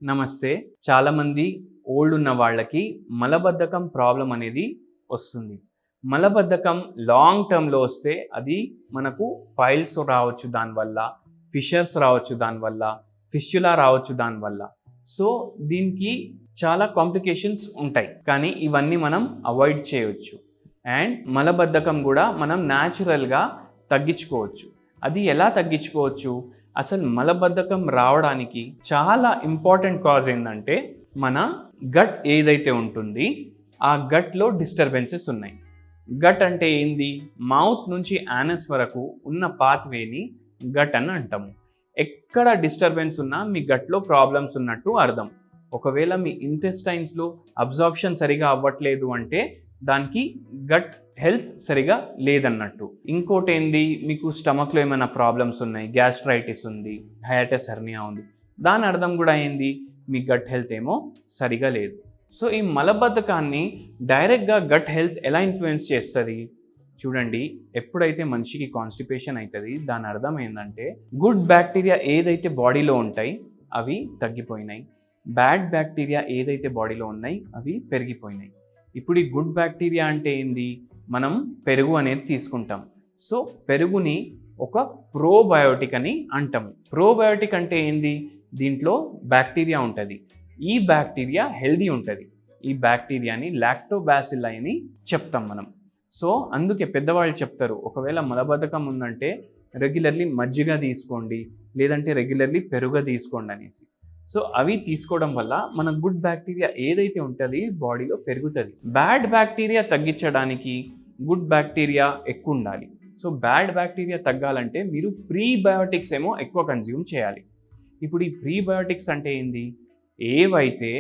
నమస్తే. చాలామంది ఓల్డ్ ఉన్న వాళ్ళకి మలబద్ధకం ప్రాబ్లం అనేది వస్తుంది. మలబద్ధకం లాంగ్ టర్మ్‌లో వస్తే అది మనకు పైల్స్ రావచ్చు దానివల్ల, ఫిషర్స్ రావచ్చు దానివల్ల, ఫిస్చులా రావచ్చు దానివల్ల. సో, దీనికి చాలా కాంప్లికేషన్స్ ఉంటాయి. కానీ ఇవన్నీ మనం అవాయిడ్ చేయొచ్చు. అండ్ మలబద్ధకం కూడా మనం న్యాచురల్‌గా తగ్గించుకోవచ్చు. అది ఎలా తగ్గించుకోవచ్చు? అసలు మలబద్ధకం రావడానికి చాలా ఇంపార్టెంట్ కాజ్ ఏంటంటే మన గట్ ఏదైతే ఉంటుంది ఆ గట్లో డిస్టర్బెన్సెస్ ఉన్నాయి. గట్ అంటే ఏంది? మౌత్ నుంచి యానస్ వరకు ఉన్న పాత్వేని గట్ అని అంటాము. ఎక్కడ డిస్టర్బెన్స్ ఉన్నా మీ గట్లో ప్రాబ్లమ్స్ ఉన్నట్టు అర్థం. ఒకవేళ మీ ఇంటెస్టైన్స్లో అబ్జార్ప్షన్ సరిగా అవ్వట్లేదు అంటే దానికి గట్ హెల్త్ సరిగా లేదన్నట్టు. ఇంకోటి ఏంది, మీకు స్టమక్లో ఏమైనా ప్రాబ్లమ్స్ ఉన్నాయి, గ్యాస్ట్రైటిస్ ఉంది, హయాటస్ హెర్నియా ఉంది, దాని అర్థం కూడా ఏంది, మీ గట్ హెల్త్ ఏమో సరిగా లేదు. సో ఈ మలబద్ధకాన్ని డైరెక్ట్గా గట్ హెల్త్ ఎలా ఇన్ఫ్లుయెన్స్ చేస్తుంది చూడండి. ఎప్పుడైతే మనిషికి కాన్స్టిపేషన్ అవుతుంది దాని అర్థం ఏంటంటే గుడ్ బ్యాక్టీరియా ఏదైతే బాడీలో ఉంటాయి అవి తగ్గిపోయినాయి, బ్యాడ్ బ్యాక్టీరియా ఏదైతే బాడీలో ఉన్నాయి అవి పెరిగిపోయినాయి. ఇప్పుడు ఈ గుడ్ బ్యాక్టీరియా అంటే ఏంది? మనం పెరుగు అనేది తీసుకుంటాం. సో పెరుగుని ఒక ప్రోబయోటిక్ అని అంటాము. ప్రోబయోటిక్ అంటే ఏంది? దీంట్లో బ్యాక్టీరియా ఉంటుంది. ఈ బ్యాక్టీరియా హెల్దీ ఉంటుంది. ఈ బ్యాక్టీరియాని లాక్టోబాసిల్లై అని చెప్తాం మనం. సో అందుకే పెద్దవాళ్ళు చెప్తారు, ఒకవేళ మలబద్ధకం ఉందంటే రెగ్యులర్లీ మజ్జిగ తీసుకోండి, లేదంటే రెగ్యులర్లీ పెరుగు తీసుకోండి అనేసి. సో అవి తీసుకోవడం వల్ల మన గుడ్ బ్యాక్టీరియా ఏదైతే ఉంటుంది బాడీలో పెరుగుతుంది. బ్యాడ్ బ్యాక్టీరియా తగ్గించడానికి గుడ్ బ్యాక్టీరియా ఎక్కువ ఉండాలి. సో బ్యాడ్ బ్యాక్టీరియా తగ్గాలంటే మీరు ప్రీబయోటిక్స్ ఏమో ఎక్కువ కన్జ్యూమ్ చేయాలి. ఇప్పుడు ఈ ప్రీబయోటిక్స్ అంటే ఏంది? ఏవైతే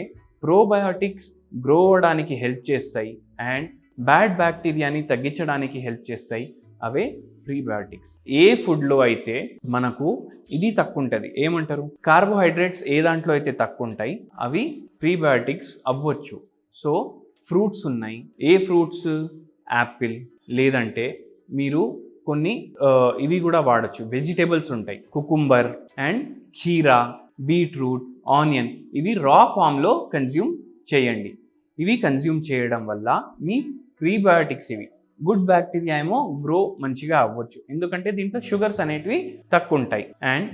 ప్రోబయోటిక్స్ గ్రో అవ్వడానికి హెల్ప్ చేస్తాయి అండ్ బ్యాడ్ బ్యాక్టీరియాని తగ్గించడానికి హెల్ప్ చేస్తాయి అవే ప్రీబయోటిక్స్. ఏ ఫుడ్లో అయితే మనకు ఇది తక్కువ ఉంటుంది, ఏమంటారు, కార్బోహైడ్రేట్స్ ఏ దాంట్లో అయితే తక్కువ ఉంటాయి అవి ప్రీబయోటిక్స్ అవ్వచ్చు. సో ఫ్రూట్స్ ఉన్నాయి. ఏ ఫ్రూట్స్? యాపిల్, లేదంటే మీరు కొన్ని ఇవి కూడా వాడచ్చు, వెజిటేబుల్స్ ఉంటాయి, కుకుంబర్ అండ్ ఖీరా, బీట్రూట్, ఆనియన్. ఇవి రా ఫామ్లో కన్జ్యూమ్ చేయండి. ఇవి కన్జ్యూమ్ చేయడం వల్ల మీ ప్రీబయోటిక్స్ ఇవి గుడ్ బ్యాక్టీరియా ఏమో గ్రో మంచిగా అవ్వచ్చు, ఎందుకంటే దీంట్లో షుగర్స్ అనేటివి తక్కువ ఉంటాయి. And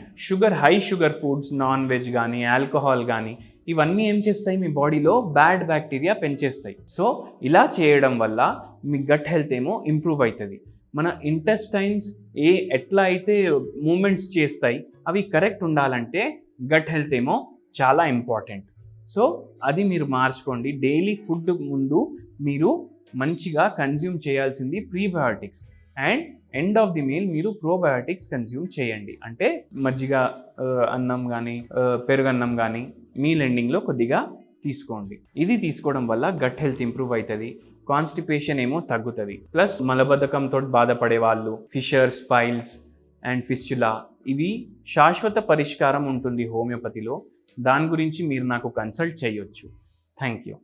high sugar foods, non veg కానీ ఆల్కహాల్ కానీ ఇవన్నీ ఏం చేస్తాయి, మీ బాడీలో బ్యాడ్ బ్యాక్టీరియా పెంచేస్తాయి. సో ఇలా చేయడం వల్ల మీ గట్ హెల్త్ ఏమో ఇంప్రూవ్ అవుతుంది. మన ఇంటెస్టైన్స్ ఎట్లా అయితే మూమెంట్స్ చేస్తాయి అవి కరెక్ట్ ఉండాలంటే గట్ హెల్త్ ఏమో చాలా ఇంపార్టెంట్. సో అది మీరు మార్చుకోండి. డైలీ ఫుడ్ ముందు మీరు మంచిగా కన్జ్యూమ్ చేయాల్సింది prebiotics and end of the meal మీరు ప్రోబయోటిక్స్ కన్జ్యూమ్ చేయండి. అంటే మజ్జిగ అన్నం కానీ పెరుగన్నం కానీ మీల్ ఎండింగ్లో కొద్దిగా తీసుకోండి. ఇది తీసుకోవడం వల్ల గట్ హెల్త్ ఇంప్రూవ్ అవుతుంది, కాన్స్టిపేషన్ ఏమో తగ్గుతుంది. ప్లస్ మలబద్ధకంతో బాధపడే వాళ్ళు, ఫిషర్స్, పైల్స్ అండ్ ఫిస్చులా, ఇవి శాశ్వత పరిష్కారం ఉంటుంది హోమియోపతిలో. దాని గురించి మీరు నాకు కన్సల్ట్ చేయొచ్చు. Thank you.